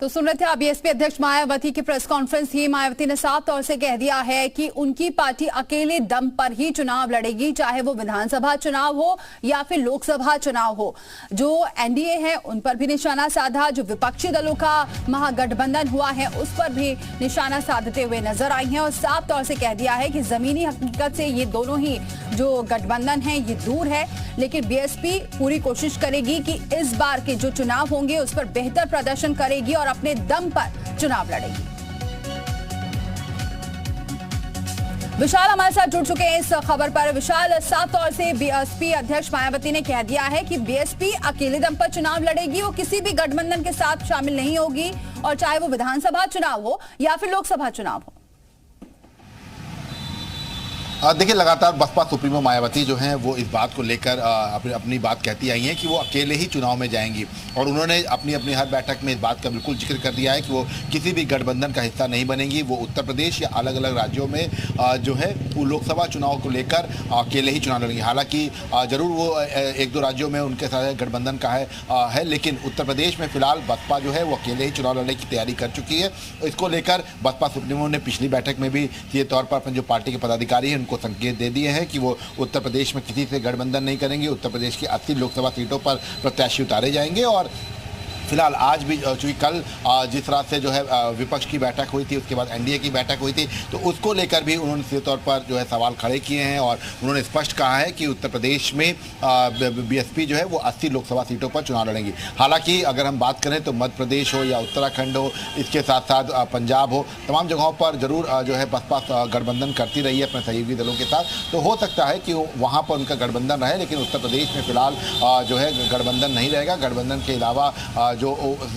तो सुन रहे थे बीएसपी अध्यक्ष मायावती की प्रेस कॉन्फ्रेंस थी। मायावती ने साफ तौर से कह दिया है कि उनकी पार्टी अकेले दम पर ही चुनाव लड़ेगी, चाहे वो विधानसभा चुनाव हो या फिर लोकसभा चुनाव हो। जो एनडीए है उन पर भी निशाना साधा, जो विपक्षी दलों का महागठबंधन हुआ है उस पर भी निशाना साधते हुए नजर आई है और साफ तौर से कह दिया है कि जमीनी हकीकत से ये दोनों ही जो गठबंधन है ये दूर है, लेकिन बीएसपी पूरी कोशिश करेगी कि इस बार के जो चुनाव होंगे उस पर बेहतर प्रदर्शन करेगी और अपने दम पर चुनाव लड़ेगी। विशाल हमारे साथ जुड़ चुके हैं इस खबर पर। विशाल, साफ तौर से बीएसपी अध्यक्ष मायावती ने कह दिया है कि बीएसपी अकेले दम पर चुनाव लड़ेगी, वो किसी भी गठबंधन के साथ शामिल नहीं होगी, और चाहे वो विधानसभा चुनाव हो या फिर लोकसभा चुनाव हो। देखिए, लगातार बसपा सुप्रीमो मायावती जो हैं वो इस बात को लेकर अपनी बात कहती आई हैं कि वो अकेले ही चुनाव में जाएंगी और उन्होंने अपनी हर बैठक में इस बात का बिल्कुल जिक्र कर दिया है कि वो किसी भी गठबंधन का हिस्सा नहीं बनेंगी। वो उत्तर प्रदेश या अलग अलग राज्यों में जो है वो लोकसभा चुनाव को लेकर अकेले ही चुनाव लड़ेंगी। हालांकि ज़रूर वो एक दो राज्यों में उनके साथ गठबंधन का है, लेकिन उत्तर प्रदेश में फिलहाल बसपा जो है वो अकेले ही चुनाव लड़ने की तैयारी कर चुकी है। इसको लेकर बसपा सुप्रीमो ने पिछली बैठक में भी सीधे तौर पर अपने जो पार्टी के पदाधिकारी हैं उनको संकेत दे दिए हैं कि वो उत्तर प्रदेश में किसी से गठबंधन नहीं करेंगे। उत्तर प्रदेश की 80 लोकसभा सीटों पर प्रत्याशी उतारे जाएंगे और फिलहाल आज भी चूंकि कल जिस रात से जो है विपक्ष की बैठक हुई थी, उसके बाद एनडीए की बैठक हुई थी, तो उसको लेकर भी उन्होंने सीधे तौर पर जो है सवाल खड़े किए हैं और उन्होंने स्पष्ट कहा है कि उत्तर प्रदेश में बीएसपी जो है वो 80 लोकसभा सीटों पर चुनाव लड़ेंगी। हालांकि अगर हम बात करें तो मध्य प्रदेश हो या उत्तराखंड हो, इसके साथ साथ पंजाब हो, तमाम जगहों पर जरूर जो है बसपा गठबंधन करती रही है अपने सहयोगी दलों के साथ, तो हो सकता है कि वहाँ पर उनका गठबंधन रहे, लेकिन उत्तर प्रदेश में फिलहाल जो है गठबंधन नहीं रहेगा। गठबंधन के अलावा जो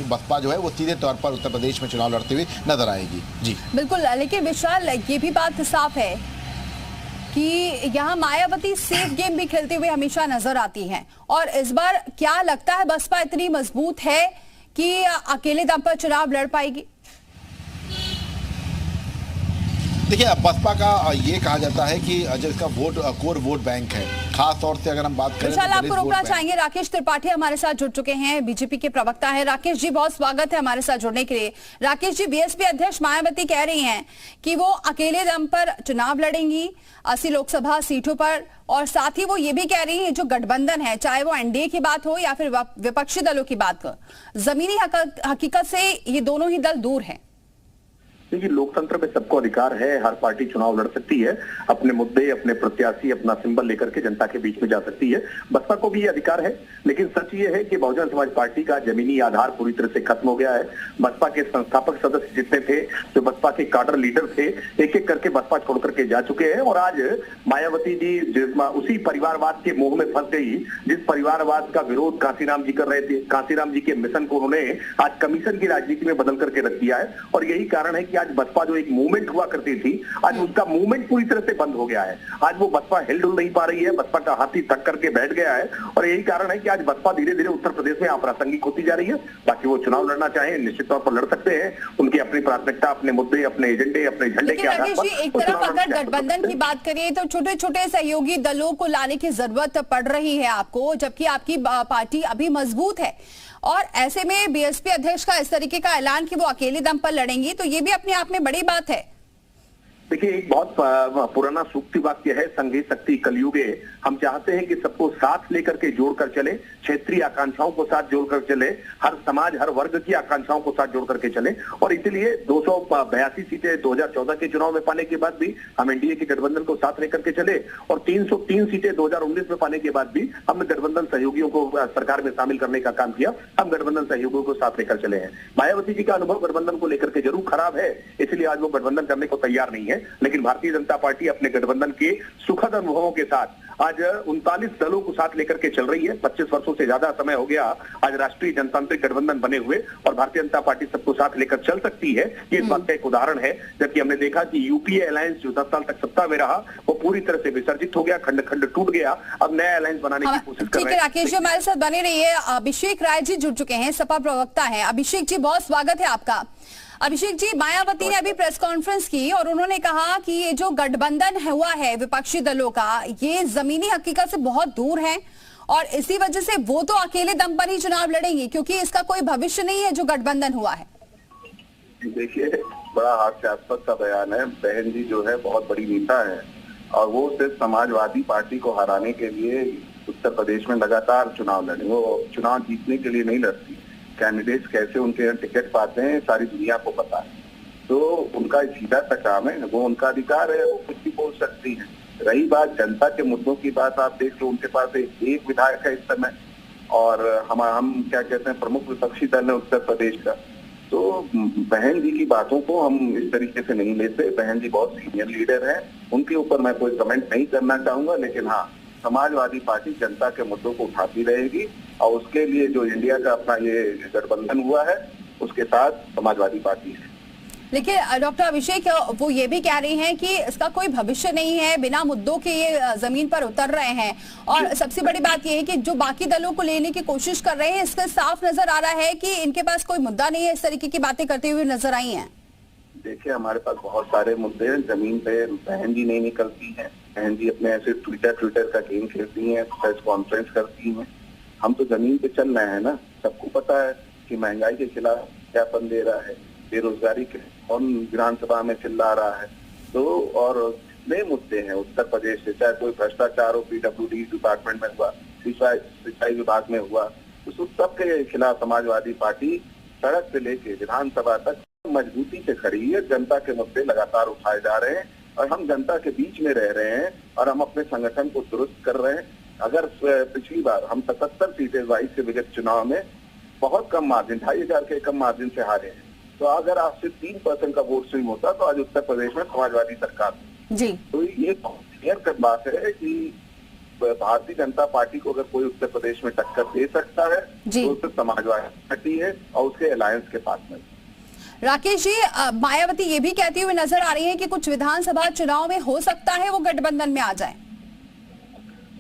बसपा जो है वो सीधे तौर पर उत्तर प्रदेश में चुनाव लड़ती हुई नजर आएगी। जी बिल्कुल, लेकिन विशाल ये भी बात साफ है कि यहाँ मायावती सेफ गेम भी खेलते हुए हमेशा नजर आती हैं, और इस बार क्या लगता है बसपा इतनी मजबूत है कि अकेले दम पर चुनाव लड़ पाएगी? देखिए, बसपा का ये कहा जाता है कि जो इसका कोर वोट बैंक है, खास तौर से अगर हम बात करें विशाल, आपको रोकना चाहेंगे। राकेश त्रिपाठी हमारे साथ जुड़ चुके हैं, बीजेपी के प्रवक्ता है। राकेश जी, बहुत स्वागत है हमारे साथ जुड़ने के लिए। राकेश जी, बीएसपी अध्यक्ष मायावती कह रही हैं कि वो अकेले दम पर चुनाव लड़ेंगी 80 लोकसभा सीटों पर, और साथ ही वो ये भी कह रही है जो गठबंधन है, चाहे वो एनडीए की बात हो या फिर विपक्षी दलों की बात हो, जमीनी हकीकत से ये दोनों ही दल दूर है। देखिए, लोकतंत्र में सबको अधिकार है, हर पार्टी चुनाव लड़ सकती है, अपने मुद्दे, अपने प्रत्याशी, अपना सिंबल लेकर के जनता के बीच में जा सकती है। बसपा को भी ये अधिकार है, लेकिन सच ये है कि बहुजन समाज पार्टी का जमीनी आधार पूरी तरह से खत्म हो गया है। बसपा के संस्थापक सदस्य जितने थे, जो बसपा के काडर लीडर थे, एक एक करके बसपा छोड़ करके जा चुके हैं, और आज मायावती जी उसी परिवारवाद के मोह में फंस गई जिस परिवारवाद का विरोध कांसीराम जी कर रहे थे। कांसीराम जी के मिशन को उन्होंने आज कमीशन की राजनीति में बदल करके रख दिया है, और यही कारण है कि आज बसपा जो एक मूवमेंट हुआ करती थी, आज उसका मूवमेंट पूरी तरह से बंद हो गया है। आज वो बसपा हिलडुल नहीं पा रही है, बसपा का हाथी थक करके बैठ गया है, और यही कारण है कि आज बसपा धीरे धीरे उत्तर प्रदेश में अप्रासंगिक होती जा रही है। बाकी वो चुनाव लड़ना चाहे निश्चित तौर पर लड़ सकते हैं, उनकी अपनी प्राथमिकता, अपने मुद्दे, अपने एजेंडे, अपने झंडे के आधार पर। एक तरफ अगर गठबंधन की बात करिए तो छोटे छोटे सहयोगी दलों को लाने की जरूरत पड़ रही है आपको, जबकि आपकी पार्टी अभी मजबूत है, और ऐसे में बीएसपी अध्यक्ष का इस तरीके का ऐलान कि वो अकेले दम पर लड़ेंगी, तो ये भी अपने आप में बड़ी बात है। देखिए, एक बहुत पुराना सूक्ति वाक्य है, संघे शक्ति कलयुगे। हम चाहते हैं कि सबको साथ लेकर के जोड़कर चले, क्षेत्रीय आकांक्षाओं को साथ जोड़कर चले, हर समाज, हर वर्ग की आकांक्षाओं को साथ जोड़ करके चले, और इसीलिए 282 सीटें 2014 के चुनाव में पाने के बाद भी हम एनडीए के गठबंधन को साथ लेकर के चले, और 303 सीटें 2019 में पाने के बाद भी हमने गठबंधन सहयोगियों को सरकार में शामिल करने का काम किया। हम गठबंधन सहयोगियों को साथ लेकर चले हैं। मायावती जी का अनुभव गठबंधन को लेकर के जरूर खराब है, इसलिए आज वो गठबंधन करने को तैयार नहीं है, लेकिन भारतीय जनता पार्टी अपने गठबंधन के सुखद अनुभवों के साथ आज 39 दलों को साथ लेकर के चल रही है। 25 वर्षों से ज्यादा समय हो गया आज राष्ट्रीय जनतांत्रिक गठबंधन बने हुए, और भारतीय जनता पार्टी सबको साथ लेकर चल सकती है। ये इस बात का एक उदाहरण है, जबकि हमने देखा कि यूपीए अलायंस जो 10 साल तक सत्ता में रहा वो पूरी तरह से विसर्जित हो गया, खंड खंड टूट गया। अब नया अलायंस बनाने की कोशिश कर रहे हैं। राकेश जी हमारे साथ बने रहिए। अभिषेक राय जी जुड़ चुके हैं, सपा प्रवक्ता है। अभिषेक जी, बहुत स्वागत है आपका। अभिषेक जी, मायावती ने अभी प्रेस कॉन्फ्रेंस की और उन्होंने कहा कि ये जो गठबंधन हुआ है विपक्षी दलों का, ये जमीनी हकीकत से बहुत दूर है, और इसी वजह से वो तो अकेले दम पर ही चुनाव लड़ेंगे, क्योंकि इसका कोई भविष्य नहीं है जो गठबंधन हुआ है। देखिए, बड़ा हास्यास्पद सा बयान है। बहन जी जो है बहुत बड़ी नेता है और वो सिर्फ समाजवादी पार्टी को हराने के लिए उत्तर प्रदेश में लगातार चुनाव लड़े। वो चुनाव जीतने के लिए नहीं लड़ती। कैंडिडेट्स कैसे उनके यहाँ टिकट पाते हैं सारी दुनिया को पता है। तो उनका सीधा सा काम है, वो उनका अधिकार है, वो कुछ भी बोल सकती है। रही बात जनता के मुद्दों की बात, आप देख लो उनके पास एक विधायक है इस समय और हम क्या कहते हैं प्रमुख विपक्षी दल है उत्तर प्रदेश का। तो बहन जी की बातों को हम इस तरीके से नहीं लेते। बहन जी बहुत सीनियर लीडर हैं, उनके ऊपर मैं कोई कमेंट नहीं करना चाहूंगा, लेकिन हाँ, समाजवादी पार्टी जनता के मुद्दों को उठाती रहेगी और उसके लिए जो इंडिया का अपना ये गठबंधन हुआ है उसके साथ समाजवादी पार्टी है। लेकिन डॉक्टर अभिषेक वो ये भी कह रही हैं कि इसका कोई भविष्य नहीं है, बिना मुद्दों के ये जमीन पर उतर रहे हैं और सबसे बड़ी बात ये है कि जो बाकी दलों को लेने की कोशिश कर रहे हैं इससे साफ नजर आ रहा है कि इनके पास कोई मुद्दा नहीं है। इस तरीके की बातें करते हुए नजर आई हैं। देखिए, हमारे पास बहुत सारे मुद्दे हैं। जमीन पे बहन जी नहीं निकलती हैं। बहन जी अपने ऐसे ट्विटर का गेम खेलती हैं, प्रेस कॉन्फ्रेंस करती हैं। हम तो जमीन पे चल रहे हैं ना। सबको पता है कि महंगाई के खिलाफ ज्ञापन दे रहा है, बेरोजगारी के कौन विधानसभा में चिल्ला रहा है। तो और नए मुद्दे हैं उत्तर प्रदेश से, चाहे कोई भ्रष्टाचार हो, PWD डिपार्टमेंट में हुआ, सिंचाई विभाग में हुआ, तो सब के खिलाफ समाजवादी पार्टी सड़क से लेके विधानसभा तक मजबूती से खड़ी है। जनता के मुद्दे लगातार उठाए जा रहे हैं और हम जनता के बीच में रह रहे हैं और हम अपने संगठन को दुरुस्त कर रहे हैं। अगर पिछली बार हम 77 सीटें 22 के विगत चुनाव में बहुत कम मार्जिन, 2500 के कम मार्जिन से हारे हैं, तो अगर आपसे 3% का वोट स्विंग होता तो आज उत्तर प्रदेश में समाजवादी सरकार जी। तो ये क्लियर बात है कि भारतीय जनता पार्टी को अगर कोई उत्तर प्रदेश में टक्कर दे सकता है तो उससे समाजवादी पार्टी है और उसके अलायंस के पार्टनर। राकेश जी, मायावती ये भी कहती हुई नजर आ रही है कि कुछ विधानसभा चुनाव में हो सकता है वो गठबंधन में आ जाए।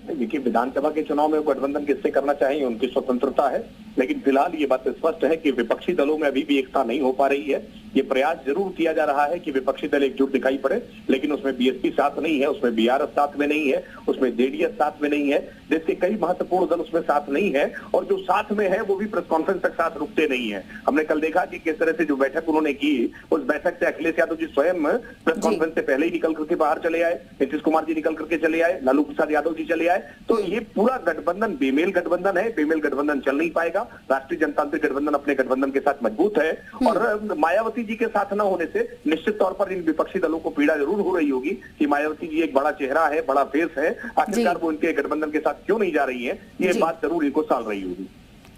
देखिए, विधानसभा के चुनाव में गठबंधन किससे करना चाहिए उनकी स्वतंत्रता है, लेकिन फिलहाल ये बात स्पष्ट है कि विपक्षी दलों में अभी भी एकता नहीं हो पा रही है। ये प्रयास जरूर किया जा रहा है कि विपक्षी दल एकजुट दिखाई पड़े, लेकिन उसमें BSP साथ नहीं है, उसमें BRS साथ में नहीं है, उसमें JDS साथ में नहीं है, देश के कई महत्वपूर्ण दल उसमें साथ नहीं है और जो साथ में है वो भी प्रेस कॉन्फ्रेंस तक साथ रुकते नहीं है। हमने कल देखा कि किस तरह से जो बैठक उन्होंने की, उस बैठक से अखिलेश यादव जी स्वयं प्रेस कॉन्फ्रेंस से पहले ही निकल करके बाहर चले आए, नीतीश कुमार जी निकल करके चले आए, लालू प्रसाद यादव जी चले आए। तो ये पूरा गठबंधन बेमेल गठबंधन है, बेमेल गठबंधन चल नहीं पाएगा। राष्ट्रीय जनतांत्रिक गठबंधन अपने गठबंधन के साथ मजबूत है और मायावती जी के साथ न होने से निश्चित तौर पर इन विपक्षी दलों को पीड़ा जरूर हो रही होगी कि मायावती जी एक बड़ा चेहरा है, बड़ा फेस है, आखिरकार वो इनके गठबंधन के साथ क्यों नहीं जा रही है, ये बात जरूर इनको साल रही होगी।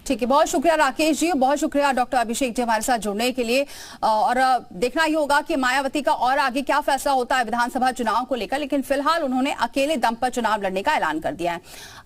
ठीक है, बहुत शुक्रिया राकेश जी, बहुत शुक्रिया डॉक्टर अभिषेक जी हमारे साथ जुड़ने के लिए। और देखना ही होगा कि मायावती का और आगे क्या फैसला होता है विधानसभा चुनाव को लेकर, लेकिन फिलहाल उन्होंने अकेले दम पर चुनाव लड़ने का ऐलान कर दिया है।